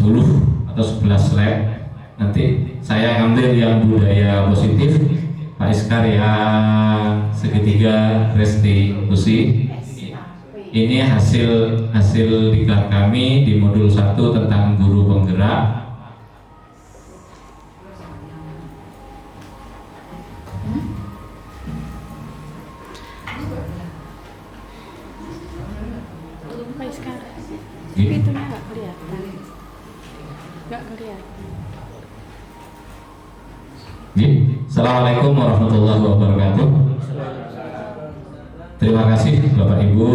10 atau 11 lab. Nanti saya ngambil yang budaya positif, Pak Iskar yang segitiga restitusi. Ini hasil diklat kami di modul 1 tentang guru penggerak. Pak Iskar, itunya nggak kelihatan. Nggak kelihatan. Assalamualaikum warahmatullahi wabarakatuh. Terima kasih Bapak Ibu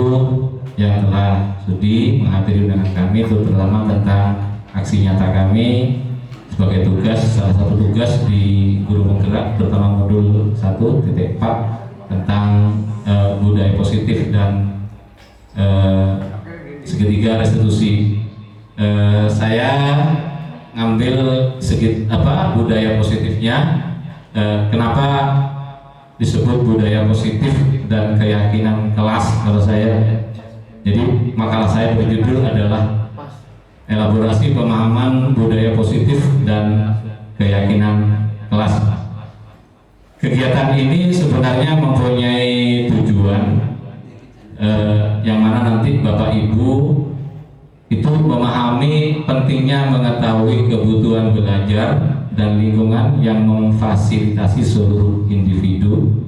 yang telah sudi menghadiri undangan kami, terutama tentang aksi nyata kami sebagai tugas, salah satu tugas di guru penggerak, terutama modul 1.4 tentang budaya positif dan segitiga restitusi. Saya ngambil budaya positifnya. Kenapa disebut budaya positif dan keyakinan kelas kalau saya? Jadi makalah saya berjudul adalah elaborasi pemahaman budaya positif dan keyakinan kelas. Kegiatan ini sebenarnya mempunyai tujuan yang mana nanti Bapak Ibu itu memahami pentingnya mengetahui kebutuhan belajar dan lingkungan yang memfasilitasi seluruh individu,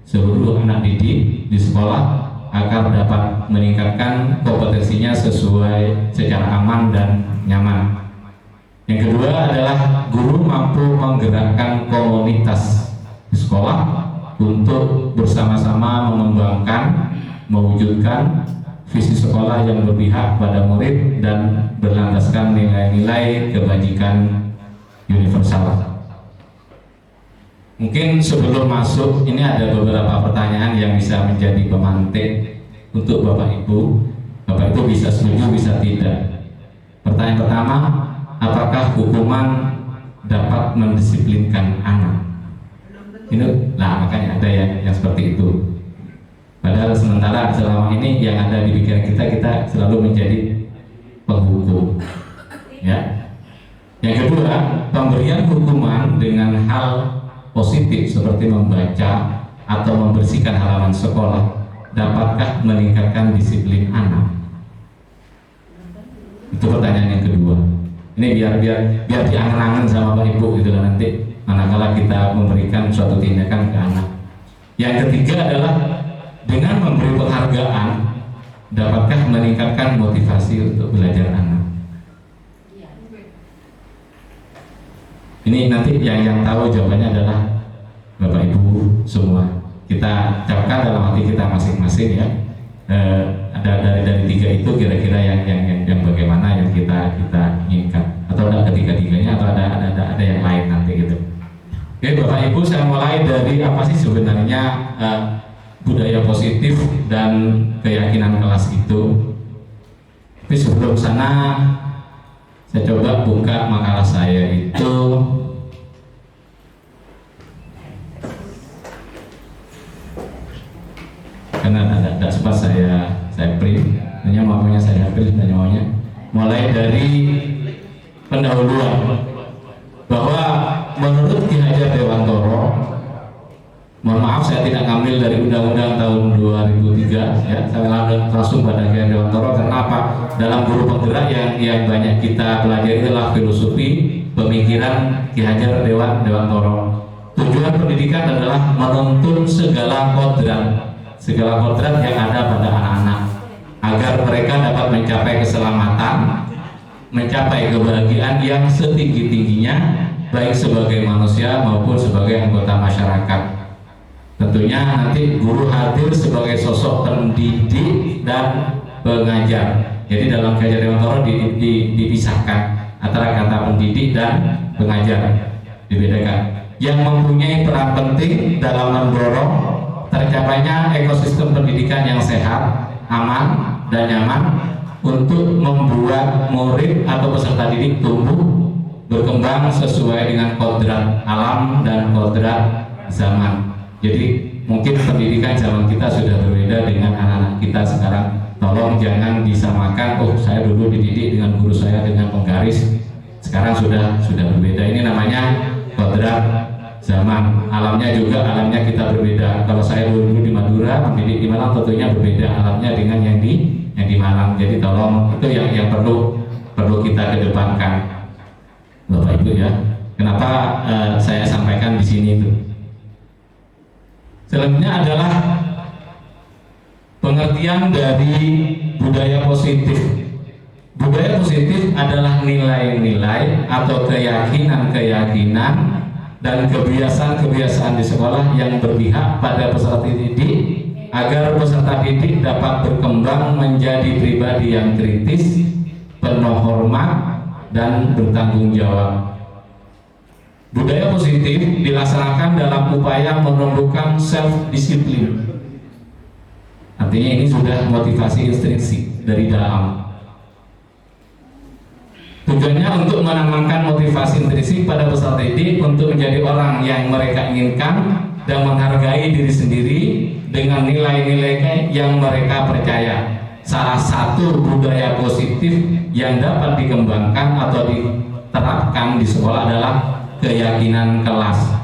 seluruh anak didik di sekolah agar dapat meningkatkan kompetensinya secara aman dan nyaman. Yang kedua adalah guru mampu menggerakkan komunitas di sekolah untuk bersama-sama mengembangkan, mewujudkan visi sekolah yang berpihak pada murid dan berlandaskan nilai-nilai kebajikan universal. Mungkin sebelum masuk ini ada beberapa pertanyaan yang bisa menjadi pemantik untuk Bapak Ibu. Bapak Ibu bisa setuju, bisa tidak. Pertanyaan pertama, apakah hukuman dapat mendisiplinkan anak? Ini, makanya ada yang seperti itu. Padahal sementara selama ini yang ada di pikiran kita selalu menjadi penghukum. Ya. Yang kedua, pemberian hukuman dengan hal positif seperti membaca atau membersihkan halaman sekolah dapatkah meningkatkan disiplin anak? Itu pertanyaan yang kedua. Ini biar diangan-angan sama Pak Ibu gitu lah nanti manakala kita memberikan suatu tindakan ke anak. Yang ketiga adalah dengan memberi penghargaan dapatkah meningkatkan motivasi untuk belajar anak? Ini nanti yang tahu jawabannya adalah Bapak Ibu semua. Kita ucapkan dalam hati kita masing-masing ya. Ada dari tiga itu kira-kira yang bagaimana yang kita inginkan, atau ada ketiga-tiganya, atau ada yang lain nanti gitu. Oke Bapak Ibu, saya mulai dari apa sih sebenarnya budaya positif dan keyakinan kelas itu. Tapi sebelum sana saya coba buka makalah saya itu. Karena ada sempat saya print, hanya maunya saya print, hanya maunya mulai dari pendahuluan bahwa menurut Ki Hajar Dewantoro, mohon maaf saya tidak ngambil dari undang-undang tahun 2003 ya, saya langsung pada Ki Hajar Dewantoro. Kenapa? Dalam guru penggerak yang banyak kita pelajari adalah filosofi pemikiran Ki Hajar Dewantoro. Tujuan pendidikan adalah menuntun segala kodrat yang ada pada anak-anak agar mereka dapat mencapai keselamatan, mencapai kebahagiaan yang setinggi-tingginya baik sebagai manusia maupun sebagai anggota masyarakat. Tentunya nanti guru hadir sebagai sosok pendidik dan pengajar. Jadi dalam Ki Hajar Dewantoro dipisahkan antara kata pendidik dan pengajar, dibedakan. Yang mempunyai peran penting dalam mendorong tercapainya ekosistem pendidikan yang sehat, aman, dan nyaman untuk membuat murid atau peserta didik tumbuh berkembang sesuai dengan kodrat alam dan kodrat zaman. Jadi mungkin pendidikan zaman kita sudah berbeda dengan anak-anak kita sekarang. Tolong jangan disamakan, oh saya dulu dididik dengan guru saya dengan penggaris, Sekarang sudah berbeda. Ini namanya kodrat zaman. Alamnya kita berbeda. Kalau saya dulu di Madura, mendidik di Malang, tentunya berbeda alamnya dengan yang di Malang. Jadi tolong itu yang perlu kita kedepankan, Bapak Ibu ya. Kenapa saya sampaikan di sini itu? Selanjutnya adalah pengertian dari budaya positif. Budaya positif adalah nilai-nilai atau keyakinan-keyakinan dan kebiasaan-kebiasaan di sekolah yang berpihak pada peserta didik agar peserta didik dapat berkembang menjadi pribadi yang kritis, penuh hormat, dan bertanggung jawab. Budaya positif dilaksanakan dalam upaya menumbuhkan self-disiplin. Artinya ini sudah motivasi intrinsik dari dalam. Tujuannya untuk menanamkan motivasi intrinsik pada peserta didik untuk menjadi orang yang mereka inginkan dan menghargai diri sendiri dengan nilai-nilai yang mereka percaya. Salah satu budaya positif yang dapat dikembangkan atau diterapkan di sekolah adalah keyakinan kelas.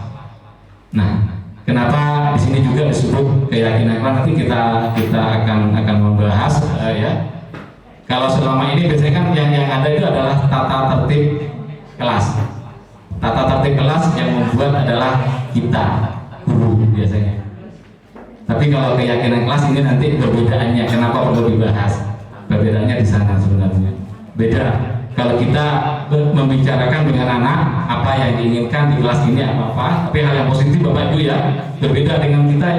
Nah, kenapa di sini juga disebut keyakinan kelas? Nanti kita akan membahas ya. Kalau selama ini biasanya kan yang ada itu adalah tata tertib kelas. Tata tertib kelas yang membuat adalah kita, guru biasanya. Tapi kalau keyakinan kelas ini nanti perbedaannya, kenapa perlu dibahas? Perbedaannya di sana sebenarnya. Beda. Kalau kita membicarakan dengan anak apa yang diinginkan di kelas ini apa, tapi hal yang positif Bapak Ibu ya, berbeda dengan kita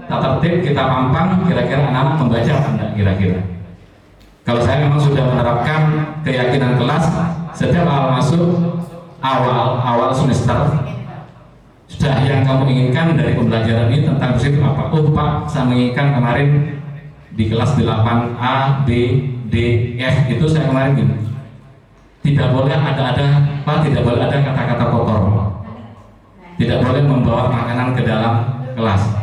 tata tertib, kita pampang, kira-kira anak-anak membaca apa enggak kira-kira. Kalau saya memang sudah menerapkan keyakinan kelas setiap awal semester, sudah yang kamu inginkan dari pembelajaran ini tentang positif apa? Oh Pak, saya menginginkan kemarin di kelas 8A, B, D, F itu saya kemarin gini. Tidak boleh tidak boleh ada kata-kata kotor. Tidak boleh membawa makanan ke dalam kelas.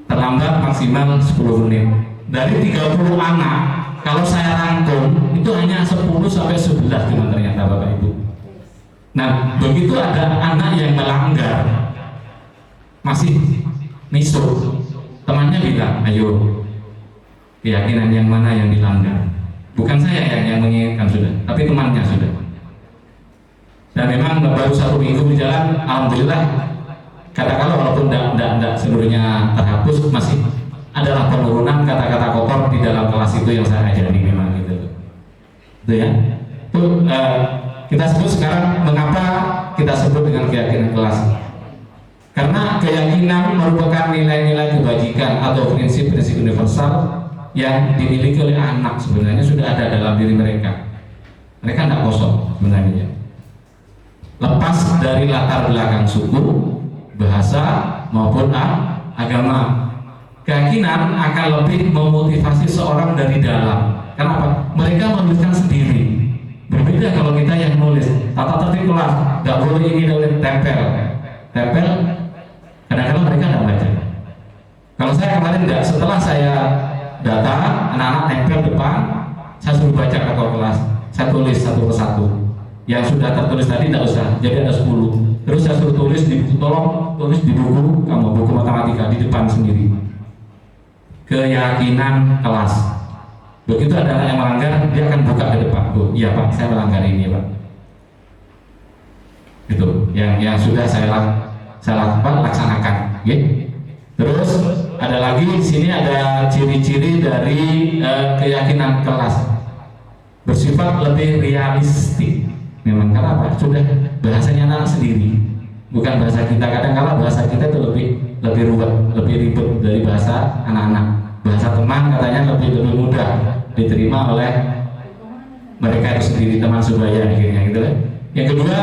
Terlambat maksimal 10 menit. Dari 30 anak, kalau saya rangkum itu hanya 10 sampai 11 cuma ternyata Bapak Ibu. Nah, begitu ada anak yang melanggar, masih misuh, temannya bilang, ayo, keyakinan yang mana yang dilanggar? Bukan saya yang menginginkan sudah, tapi temannya sudah. Dan memang baru 1 minggu berjalan, alhamdulillah, katakanlah walaupun tidak seluruhnya terhapus, masih adalah penurunan kata-kata kotor di dalam kelas itu yang saya ajari memang gitu. Itu ya. Itu kita sebut sekarang mengapa kita sebut dengan keyakinan kelas. Karena keyakinan merupakan nilai-nilai kebajikan atau prinsip-prinsip universal yang dimiliki oleh anak sebenarnya sudah ada dalam diri mereka. Mereka tidak kosong sebenarnya. Lepas dari latar belakang suku, bahasa maupun agama. Keyakinan akan lebih memotivasi seorang dari dalam. Kenapa? Mereka menuliskan sendiri. Berbeda kalau kita yang nulis. Tata tertib kelas, tidak boleh ini, tidak boleh tempel. Tempel, kadang-kadang mereka tidak baca. Kalau saya kemarin tidak, setelah saya data anak-anak tempel depan, saya suruh baca kakak kelas. Saya tulis satu persatu. Yang sudah tertulis tadi tidak usah, jadi ada 10. Terus saya suruh tulis di buku, tolong tulis di buku kamu, buku matematika di depan sendiri. Keyakinan kelas. Begitu ada anak yang melanggar, dia akan buka ke depan. Oh, iya Pak, saya melanggar ini Pak. Itu yang sudah saya lakukan, laksanakan. Okay? Terus ada lagi di sini ada ciri-ciri dari keyakinan kelas. Bersifat lebih realistik. Memang kenapa? Sudah bahasanya anak sendiri, bukan bahasa kita. Kadang-kadang bahasa kita itu lebih ruwet, lebih ribet dari bahasa anak-anak. Bahasa teman katanya lebih mudah diterima oleh mereka itu sendiri, teman sebaya akhirnya gitu kan. Yang kedua,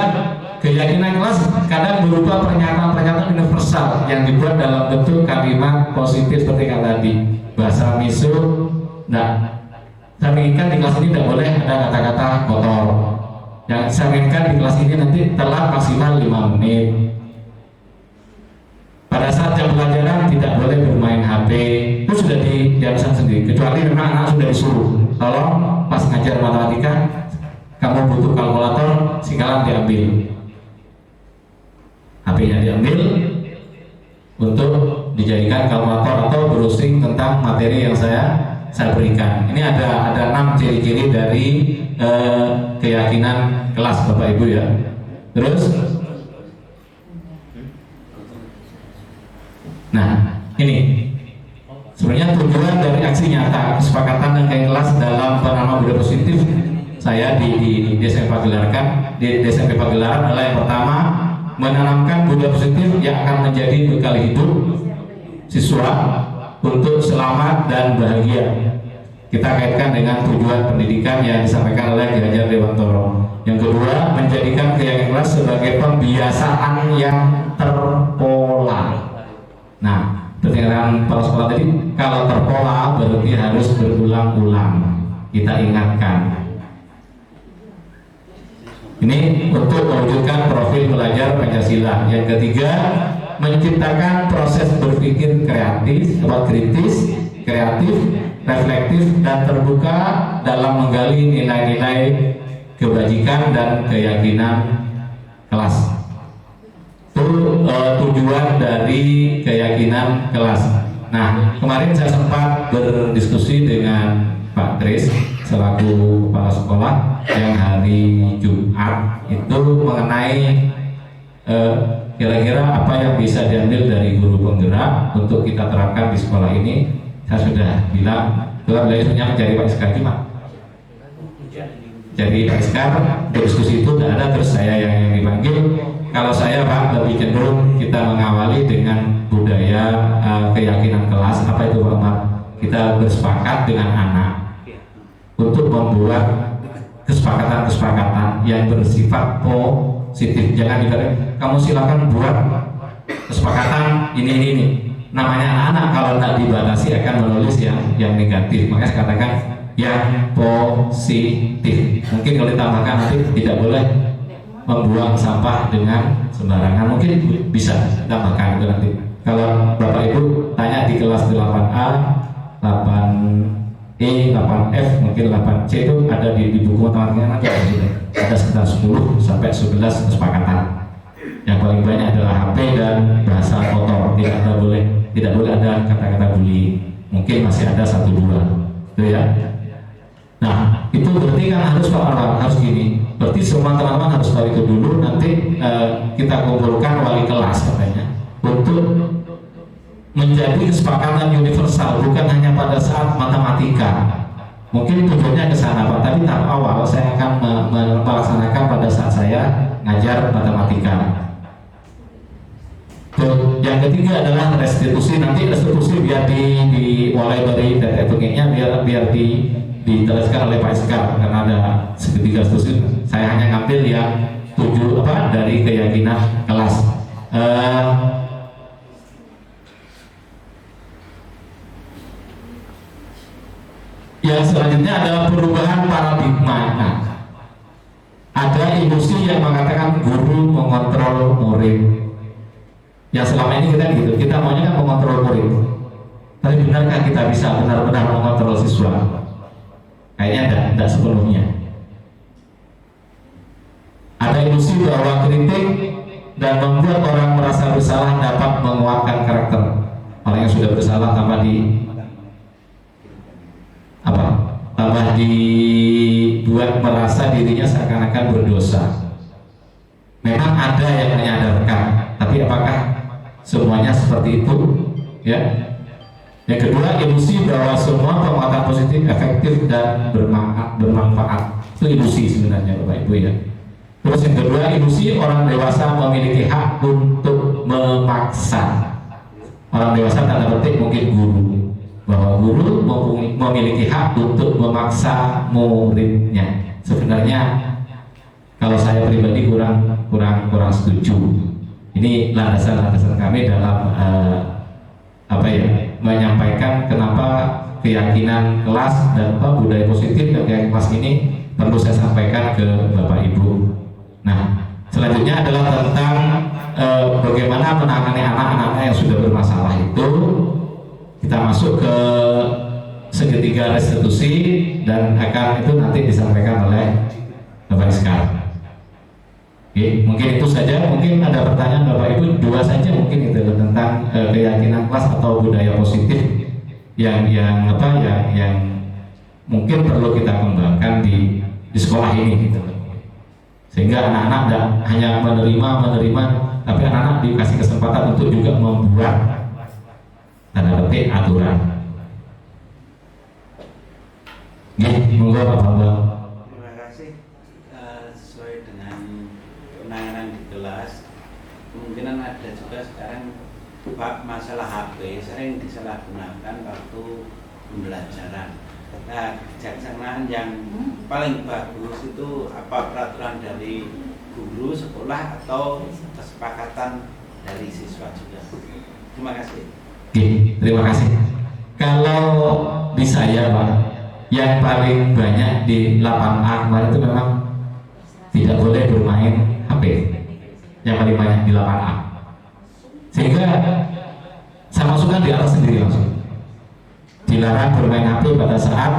keyakinan kelas kadang berupa pernyataan-pernyataan universal yang dibuat dalam bentuk kalimat positif seperti yang tadi. Bahasa misu, saya inginkan di kelas ini tidak boleh ada kata-kata kotor. Yang saya inginkan di kelas ini nanti telat maksimal 5 menit. Pada saat jam pelajaran tidak boleh bermain HP. Itu sudah diharuskan sendiri. Kecuali memang anak sudah disuruh. Tolong pas ngajar matematika kamu butuh kalkulator, silakan diambil. HP-nya diambil untuk dijadikan kalkulator atau browsing tentang materi yang saya berikan. Ini ada 6 ciri-ciri dari keyakinan kelas Bapak Ibu ya. Terus, nah ini sebenarnya tujuan dari aksi nyata kesepakatan dan kayak kelas dalam penanaman budaya positif saya di SMP Pagelaran adalah yang pertama, menanamkan budaya positif yang akan menjadi bekal hidup siswa untuk selamat dan bahagia. Kita kaitkan dengan tujuan pendidikan yang disampaikan oleh Ki Hajar Dewantoro. Yang kedua, menjadikan keyakinan kelas sebagai pembiasaan yang terpola. Nah, pertanyaan para sekolah tadi, kalau terpola berarti harus berulang-ulang. Kita ingatkan. Ini untuk mewujudkan profil belajar Pancasila. Yang ketiga, menciptakan proses berpikir kreatif, kritis, kreatif, reflektif, dan terbuka dalam menggali nilai-nilai kebajikan dan keyakinan kelas. Itu tujuan dari keyakinan kelas. Nah, kemarin saya sempat berdiskusi dengan Pak Tris selaku kepala sekolah yang hari Jumat itu mengenai kira-kira apa yang bisa diambil dari guru penggerak untuk kita terapkan di sekolah ini. Saya sudah bilang, beliau sebenarnya mencari Pak Iskar Cuma. Jadi Pak Iskar berdiskusi itu tidak ada, terus saya yang dipanggil. Kalau saya Pak lebih cenderung kita mengawali dengan budaya keyakinan kelas. Apa itu Pak Umar? Kita bersepakat dengan anak untuk membuat kesepakatan-kesepakatan yang bersifat positif. Jangan dikatakan kamu silakan buat kesepakatan ini. Namanya anak kalau tidak dibatasi akan menulis yang negatif. Makanya saya katakan yang positif. Mungkin kalau ditambahkan nanti tidak boleh membuang sampah dengan sembarangan. Mungkin bisa tambahkan itu nanti. Kalau Bapak Ibu tanya di kelas 8A, 8E, 8F, mungkin 8C itu ada di buku teman-teman ada sekitar 10 sampai 11 kesepakatan. Yang paling banyak adalah HP dan bahasa kotor. Tidak boleh ada kata-kata bully. Mungkin masih ada 1-2, itu ya. Nah, itu berarti kan harus gini. Berarti semua teman-teman harus tahu itu dulu. Nanti kita kumpulkan wali kelas katanya untuk menjadi kesepakatan universal, bukan hanya pada saat matematika. Mungkin tujuannya ke sana Pak, tapi tahap awal saya akan melaksanakan pada saat saya ngajar matematika. Yang ketiga adalah restitusi. Nanti restitusi biar mulai dari data hitungnya biar diteruskan oleh Pak Iskar, karena ada segitiga restitusi. Saya hanya ngambil yang 7 dari keyakinan kelas. Yang selanjutnya adalah perubahan paradigma. Nah, ada ilusi yang mengatakan guru mengontrol murid. Yang selama ini kita maunya kan mengontrol murid. Tapi benarkah kita bisa benar-benar mengontrol siswa? Kayaknya tidak sepenuhnya. Ada ilusi bahwa kritik dan membuat orang merasa bersalah dapat menguatkan karakter. Orang yang sudah bersalah tambah dibuat merasa dirinya seakan-akan berdosa. Memang ada yang menyadarkan, tapi apakah semuanya seperti itu? Ya. Yang kedua, ilusi bahwa semua penguatan positif efektif dan bermanfaat. Itu ilusi sebenarnya Bapak Ibu ya. Terus yang kedua, ilusi orang dewasa memiliki hak untuk memaksa. Orang dewasa tanda petik mungkin guru, bahwa guru memiliki hak untuk memaksa muridnya. Sebenarnya kalau saya pribadi kurang setuju. Ini landasan kami dalam menyampaikan kenapa keyakinan kelas dan budaya positif dan keyakinan kelas ini perlu saya sampaikan ke Bapak Ibu. Nah, selanjutnya adalah tentang bagaimana menangani anak-anak yang sudah bermasalah itu. Kita masuk ke segitiga restitusi dan akan itu nanti disampaikan oleh Bapak Iskar. Oke, mungkin itu saja. Mungkin ada pertanyaan Bapak Ibu, dua saja mungkin itu tentang keyakinan kelas atau budaya positif yang mungkin perlu kita kembangkan di sekolah ini gitu. Sehingga anak-anak tidak hanya menerima, tapi anak-anak dikasih kesempatan untuk juga membuat tanda petik aturan. Monggo Pak Bambang. Terima kasih. Sesuai dengan penanganan di kelas, kemungkinan ada juga sekarang masalah HP sering disalahgunakan waktu pembelajaran. Nah, kejaksanaan yang paling bagus itu apa, peraturan dari guru sekolah atau kesepakatan dari siswa juga. Terima kasih. Oke, terima kasih. Kalau di saya Pak, yang paling banyak di 8A kemarin itu memang tidak boleh bermain HP. Yang paling banyak di 8A. Sehingga saya masukkan di atas sendiri langsung. Dilarang bermain HP pada saat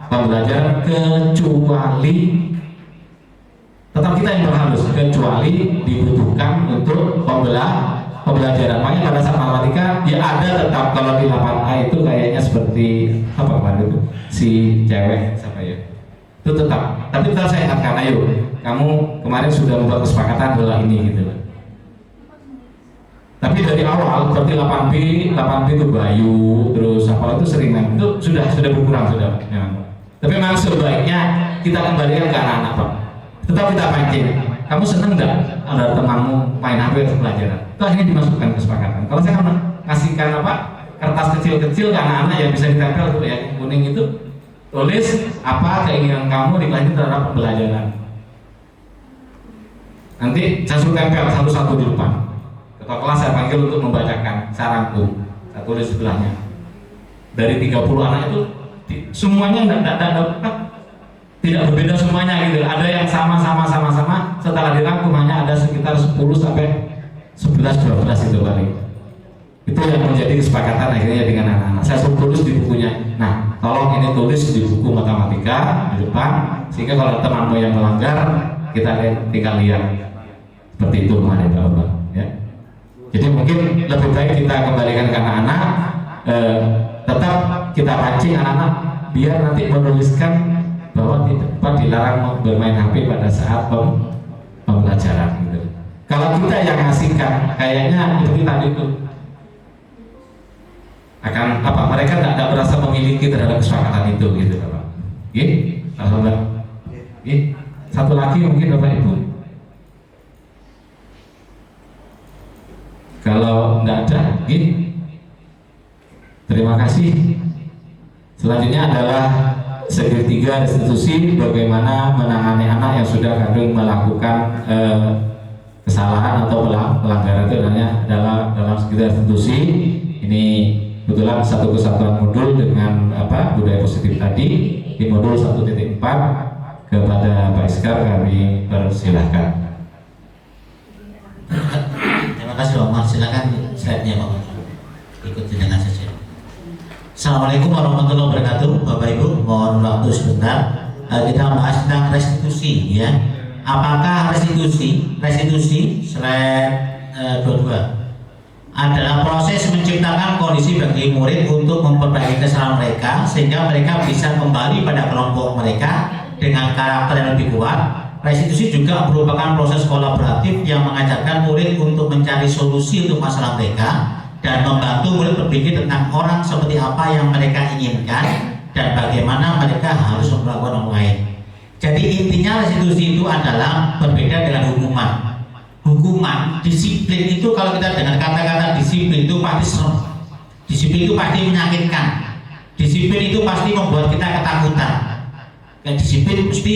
pembelajaran kecuali, tetap kita yang berhalus, kecuali dibutuhkan untuk pembelajaran. Makanya pada saat matematika ya ada tetap, kalau di 8A itu kayaknya seperti apa kemarin itu si cewek siapa ya, itu tetap. Tapi tetap saya ingatkan, ayo kamu kemarin sudah membuat kesepakatan adalah ini gitu. Tapi dari awal seperti 8B itu Bayu, terus apa itu sering main, itu sudah berkurang sudah. Ya. Tapi memang sebaiknya kita kembalikan ke anak-anak Pak. Tetap kita pancing. Kamu seneng nggak ada temanmu main HP atau pelajaran? Itu akhirnya dimasukkan kesepakatan. Kalau saya kan kasihkan kertas kecil-kecil ke anak-anak yang bisa ditempel tuh yang kuning itu, tulis apa keinginan kamu dikasih terhadap pembelajaran. Nanti saya suruh tempel satu-satu di depan. Ketua kelas saya panggil untuk membacakan saranku. Saya tulis sebelahnya. Dari 30 anak itu semuanya tidak berbeda semuanya gitu. Ada yang sama. Setelah dirangkum hanya ada sekitar 10 sampai 11-12 itu paling. Itu yang menjadi kesepakatan akhirnya dengan anak-anak. Saya suruh tulis di bukunya. Nah, tolong ini tulis di buku matematika di depan, sehingga kalau temanmu yang melanggar kita tinggal lihat. Seperti itu kemarin Bapak. Ya. Jadi mungkin lebih baik kita kembalikan ke anak-anak, tetap kita pancing anak-anak biar nanti menuliskan bahwa tidak dilarang bermain HP pada saat pembelajaran gitu. Kalau kita yang ngasihkan, kayaknya seperti tadi itu akan mereka tidak merasa memiliki terhadap kesepakatan itu gitu Bapak. Alhamdulillah. Satu lagi mungkin Bapak Ibu. Kalau nggak ada, terima kasih. Selanjutnya adalah segitiga restitusi, bagaimana menangani anak yang sudah kadung melakukan kesalahan atau pelanggaran. Itu adalah dalam segitiga restitusi. Ini kebetulan satu kesatuan modul dengan budaya positif tadi di modul 1.4. Kepada Pak Iskar kami persilahkan. Terima kasih Pak Umar, silakan slide-nya Pak Umar. Ikuti dengan saja. Assalamualaikum warahmatullahi wabarakatuh, Bapak Ibu. Mohon waktu sebentar. Kita bahas tentang restitusi, ya. Apakah restitusi slide 22 adalah proses menciptakan kondisi bagi murid untuk memperbaiki kesalahan mereka sehingga mereka bisa kembali pada kelompok mereka dengan karakter yang lebih kuat. Restitusi juga merupakan proses kolaboratif yang mengajarkan murid untuk mencari solusi untuk masalah mereka dan membantu murid berpikir tentang orang seperti apa yang mereka inginkan dan bagaimana mereka harus memperlakukan orang lain. Jadi intinya restitusi itu adalah berbeda dengan hukuman. Disiplin itu, kalau kita dengan kata-kata disiplin itu pasti serem. Disiplin itu pasti menyakitkan. Disiplin itu pasti membuat kita ketakutan. Dan disiplin mesti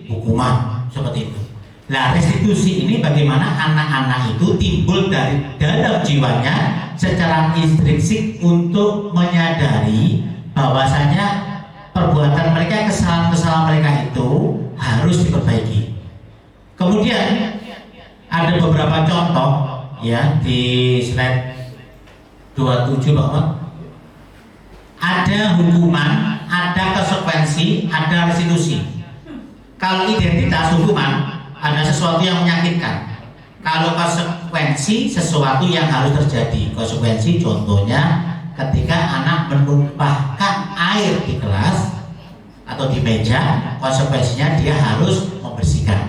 hukuman. Seperti itu. Nah, restitusi ini bagaimana anak-anak itu timbul dari dalam jiwanya secara intrinsik untuk menyadari bahwasanya perbuatan mereka, kesalahan-kesalahan mereka itu harus diperbaiki. Kemudian ada beberapa contoh ya di slide 27 Bapak. Ada hukuman, ada konsekuensi, ada restitusi. Kalau identitas hukuman adalah sesuatu yang menyakitkan. Kalau konsekuensi sesuatu yang harus terjadi. Konsekuensi contohnya ketika anak menumpahkan air di kelas atau di meja, konsekuensinya dia harus membersihkan,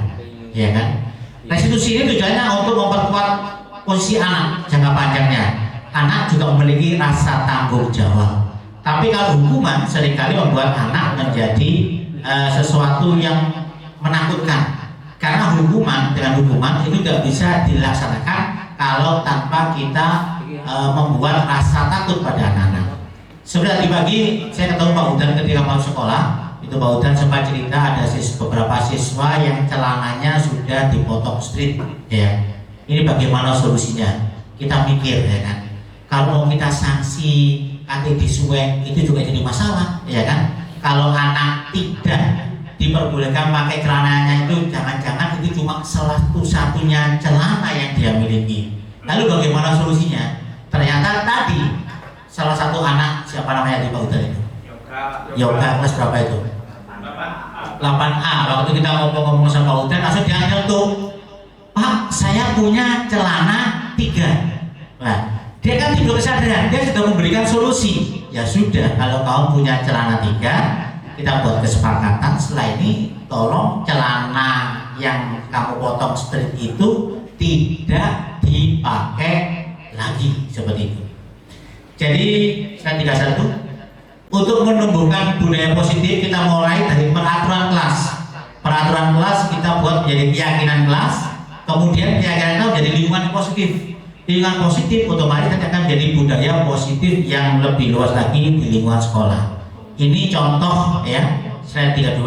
ya kan? Restitusi ini tujuannya untuk memperkuat posisi anak jangka panjangnya. Anak juga memiliki rasa tanggung jawab. Tapi kalau hukuman seringkali membuat anak menjadi sesuatu yang menakutkan. Karena dengan hukuman itu tidak bisa dilaksanakan kalau tanpa kita membuat rasa takut pada anak-anak. Sudah dibagi, saya ketemu Pak Udan ketika masuk sekolah. Itu Pak Udan sempat cerita ada beberapa siswa yang celananya sudah dipotong strip, ya. Ini bagaimana solusinya? Kita mikir, ya kan. Kalau mau kita sanksi, nanti disuek, itu juga jadi masalah, ya kan. Kalau anak tidak diperbolehkan pakai celananya itu, jangan-jangan itu cuma satu-satunya celana yang dia miliki. Lalu bagaimana solusinya? Ternyata tadi salah satu anak, siapa namanya di Pak Udan itu? Yoga kelas berapa itu? 8A. Waktu kita ngomong-ngomong sama Pak Udan, langsung dia nyentuh, Pak, saya punya celana 3. Nah, dia kan timbul kesadaran, dia sudah memberikan solusi. Ya sudah, kalau kamu punya celana 3, kita buat kesepakatan setelah ini tolong celana yang kamu potong strip itu tidak dipakai lagi, seperti itu. Jadi slide 31, untuk menumbuhkan budaya positif kita mulai dari peraturan kelas. Peraturan kelas kita buat menjadi keyakinan kelas, kemudian keyakinan kelas menjadi lingkungan positif. Lingkungan positif otomatis akan menjadi budaya positif yang lebih luas lagi di lingkungan sekolah. Ini contoh, ya, slide 32,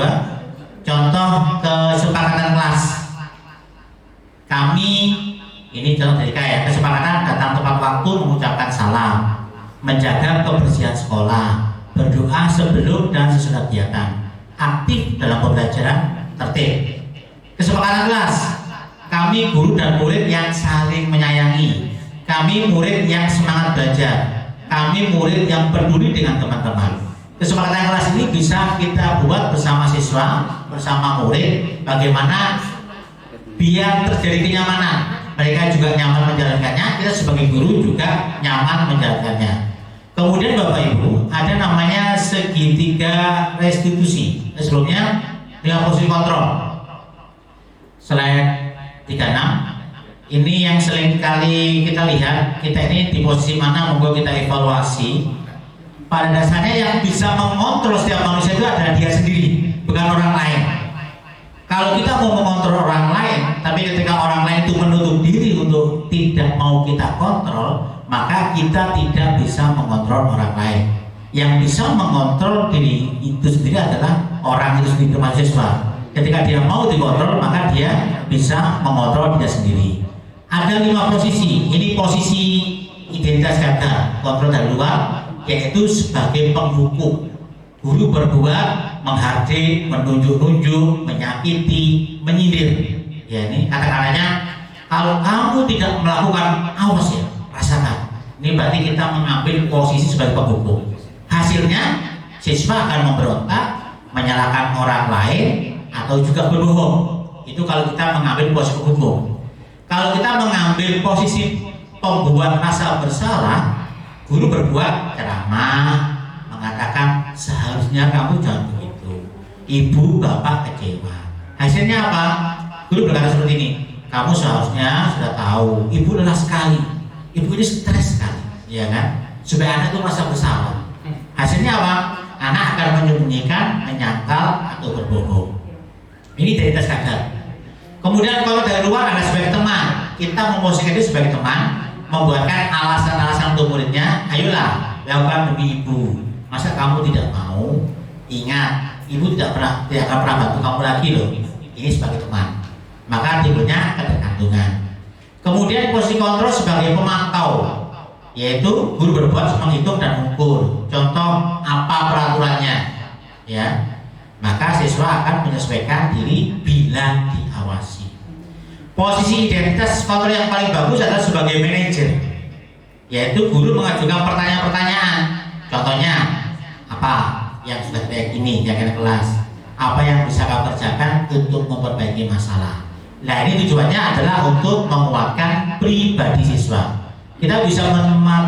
contoh kesepakatan kelas. Kami, ini contoh dari kaya, kesepakatan datang tepat waktu, mengucapkan salam, menjaga kebersihan sekolah, berdoa sebelum dan sesudah kegiatan, aktif dalam pembelajaran, tertib. Kesepakatan kelas, kami guru dan murid yang saling menyayangi, kami murid yang semangat belajar, kami murid yang peduli dengan teman-teman. Kesepakatan kelas ini bisa kita buat bersama siswa, bersama murid, bagaimana biar terjadi kenyamanan. Mereka juga nyaman menjalankannya, kita sebagai guru juga nyaman menjalankannya. Kemudian Bapak Ibu, ada namanya segitiga restitusi. Sebelumnya dengan posisi kontrol. Slide 36. Ini yang sering kali kita lihat, kita ini di posisi mana, monggo kita evaluasi. Pada dasarnya yang bisa mengontrol setiap manusia itu adalah dia sendiri, bukan orang lain. Kalau kita mau mengontrol orang lain, tapi ketika orang lain itu menutup diri untuk tidak mau kita kontrol, maka kita tidak bisa mengontrol orang lain. Yang bisa mengontrol diri itu sendiri adalah orang itu sendiri, mahasiswa. Ketika dia mau dikontrol, maka dia bisa mengontrol dia sendiri. Ada 5 posisi. Ini posisi identitas gagal, kontrol dari luar, yaitu sebagai penghukum. Guru berbuat menghardik, menunjuk-nunjuk, menyakiti, menyindir. Ya, ini kata-katanya, kalau kamu tidak melakukan, awas ya, rasakan. Ini berarti kita mengambil posisi sebagai penghukum. Hasilnya siswa akan memberontak, menyalahkan orang lain, atau juga berbohong. Itu kalau kita mengambil posisi penghukum. Kalau kita mengambil posisi pembuat rasa bersalah, guru berbuat ceramah, mengatakan seharusnya kamu jangan begitu, ibu bapak kecewa. Hasilnya apa? Guru berkata seperti ini, kamu seharusnya sudah tahu ibu lelah sekali, ibu ini stres sekali, ya kan? Supaya anak itu merasa bersalah. Hasilnya apa? Anak akan menyembunyikan, menyangkal, atau berbohong. Ini identitas gagal. Kemudian kalau dari luar ada sebagai teman, kita memposisikan itu sebagai teman, membuatkan alasan-alasan untuk muridnya, ayolah lakukan demi ibu. Masa kamu tidak mau? Ingat, ibu tidak akan pernah bantu kamu lagi loh. Ini sebagai teman. Maka timbulnya ketergantungan. Kemudian posisi kontrol sebagai pemantau, yaitu guru berbuat menghitung dan mengukur. Contoh apa peraturannya, ya. Maka siswa akan menyesuaikan diri bila diawasi. Posisi identitas kontrol yang paling bagus adalah sebagai manajer, yaitu guru mengajukan pertanyaan-pertanyaan. Contohnya apa yang sudah kita yakini, yakin kelas. apa yang bisa kau kerjakan untuk memperbaiki masalah. Nah, ini tujuannya adalah untuk menguatkan pribadi siswa. Kita bisa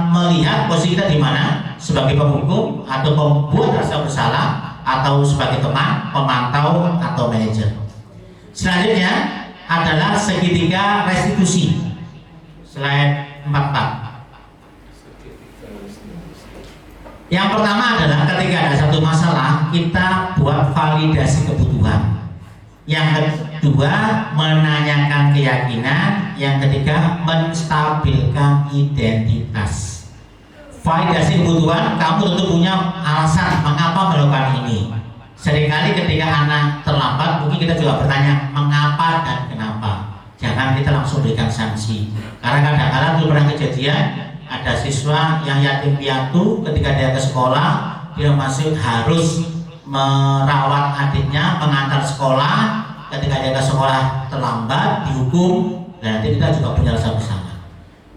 melihat posisi kita di mana, sebagai penghukum atau pembuat rasa bersalah, atau sebagai teman, pemantau, atau manajer. Selanjutnya adalah segitiga restitusi. Slide 44. Yang pertama adalah ketika ada satu masalah, kita buat validasi kebutuhan. Yang kedua, menanyakan keyakinan. Yang ketiga, menstabilkan identitas. Validasi kebutuhan, kamu tentu punya alasan mengapa melakukan ini. Seringkali ketika anak terlambat, mungkin kita juga bertanya mengapa dan kenapa. Jangan kita langsung berikan sanksi. Karena kadang-kadang itu pernah kejadian, ada siswa yang yatim piatu, ketika dia ke sekolah, dia masih harus merawat adiknya, mengantar sekolah. Ketika dia ke sekolah terlambat, dihukum, dan nanti kita juga punya rasa bersama.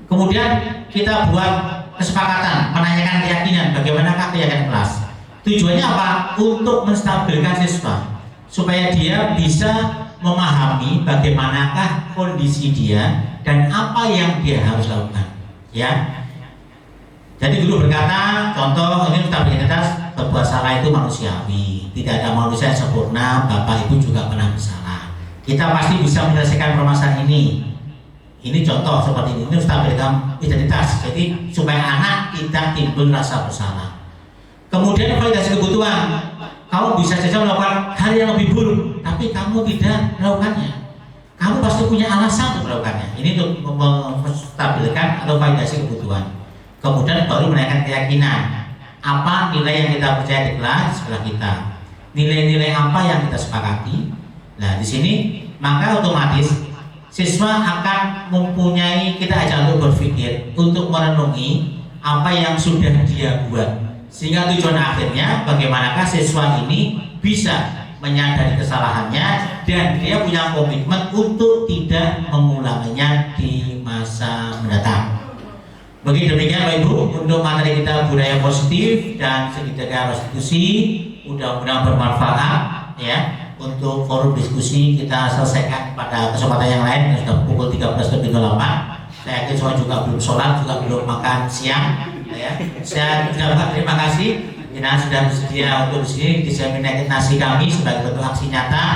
Kemudian kita buat kesepakatan, menanyakan keyakinan, bagaimanakah keyakinan kelas. Tujuannya apa? Untuk menstabilkan siswa, supaya dia bisa memahami bagaimanakah kondisi dia dan apa yang dia harus lakukan. Ya. Jadi dulu berkata, contoh ini stabilitas, berbuat salah itu manusiawi. Tidak ada manusia yang sempurna, bapak ibu juga pernah bersalah. Kita pasti bisa menyelesaikan permasalahan ini. Ini contoh seperti ini stabilitas identitas. Jadi supaya anak tidak timbul rasa bersalah. Kemudian validasi kebutuhan. Kamu bisa saja melakukan hal yang lebih buruk, tapi kamu tidak melakukannya. Kamu pasti punya alasan untuk melakukannya. Ini untuk menstabilkan atau validasi kebutuhan. Kemudian baru menanyakan keyakinan. Apa nilai yang kita percaya di kelas sebelah kita? Nilai-nilai apa yang kita sepakati? Nah, di sini maka otomatis siswa akan mempunyai, kita ajak untuk berpikir, untuk merenungi apa yang sudah dia buat. Sehingga tujuan akhirnya bagaimanakah siswa ini bisa menyadari kesalahannya dan dia punya komitmen untuk tidak mengulanginya di masa mendatang. Begitu demikian Bapak Ibu untuk materi kita budaya positif dan segitiga restitusi, mudah-mudahan bermanfaat ya. Untuk forum diskusi kita selesaikan pada kesempatan yang lain, sudah pukul 13.28. Saya yakin semua juga belum sholat, juga belum makan siang ya. Saya ucapkan terima kasih karena sudah bersedia untuk disini diseminasi kami sebagai bentuk aksi nyata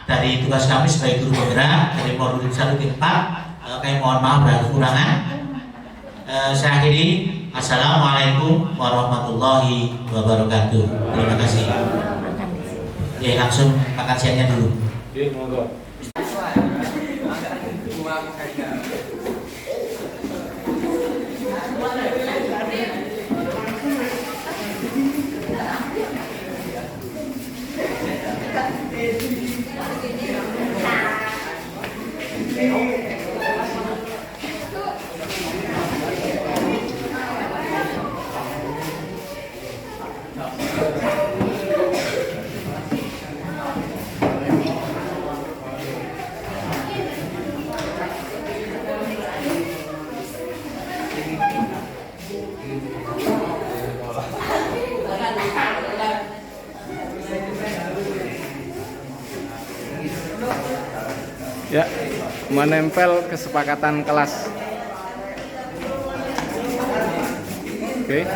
dari tugas kami sebagai guru penggerak dari modul 1-4. Kami mohon maaf dan kekurangan. Saya akhiri. Assalamualaikum warahmatullahi wabarakatuh. Terima kasih. Ya, langsung makan siangnya dulu. Ya, menempel kesepakatan kelas. Oke.